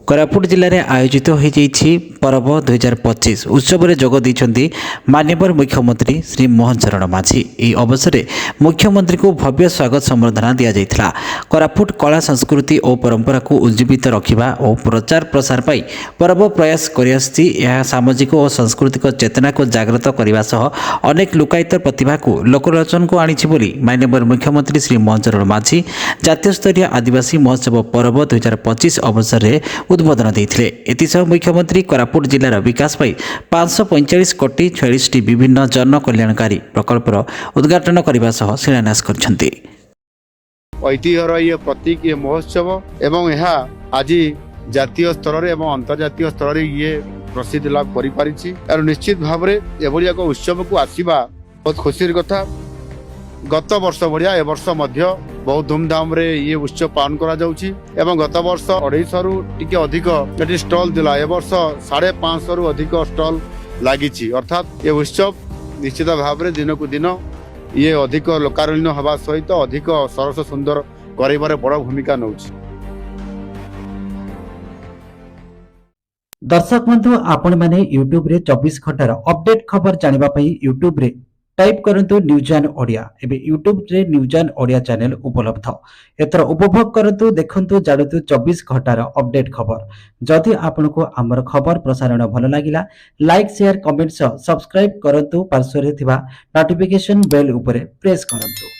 कोरापुट जिले में आयोजित हो पर्व 2025 उत्सव में जोग देते माननीय मुख्यमंत्री श्री मोहन चरण माझी। यह अवसर में मुख्यमंत्री को भव्य स्वागत संबर्धना दि जाइथिला। कोरापुट कला संस्कृति और परंपरा को उज्जीवित रखा और प्रचार प्रसार पाई पर्व प्रयास कर सामाजिक और सांस्कृतिक चेतना को जागृत करने सह अनेक लोकायत प्रतिभा को लोकलोचन को आनी माननीय मुख्यमंत्री श्री मोहन चरण माझी जातीय स्तरीय आदिवासी महोत्सव पर्व 2025 अवसर में उद्बोधन देते। एसह मुख्यमंत्री कोरापुट जिलार विकास पाई 545 कोटी 46 विभिन्न जन कल्याणकारी प्रकल्पर उद्घाटन करने सह शिलान्यास करछन्ति। ऐतिह्यर ये प्रतीक ये महोत्सव एवं यह आज जातीय स्तर में एवं अंतर्जातीय स्तर में ये प्रसिद्धि लाभ कर निश्चित भाव में एभली एक उत्सव को आसवा बहुत खुशी कथा। गत वर्ष भाया ए वर्ष बहुत धूमधाम रे ये उत्सव पालन करा जाउछि एवं गत वर्ष 250 रु टिके अधिक एटी स्टॉल दिला ए वर्ष 550 रु अधिक स्टॉल लागिछि। अर्थात ये उत्सव निश्चित भाव में दिन को दिन ये अधिक लोकारण्य हवा सहित अधिक सरस सुंदर करबारे बड़ भूमिका नउछि। दर्शक बंधु आपण माने यूट्यूब रे 24 घंटार अपडेट खबर जानिबा पई यूट्यूब रे टाइप करंतु न्यूज एंड ओडिया। एबे यूट्यूब रे न्यूज एंड ओडिया चैनल उपलब्ध। एतर उपभोग करंतु देखंतु जाडतु 24 घंटार अपडेट खबर। जदि आपनको हमर खबर प्रसारण भल लागिला लाइक शेयर कमेंट सब्सक्राइब करंतु पार्श्व रे थिबा नोटिफिकेशन बेल उपरे प्रेस करंतु।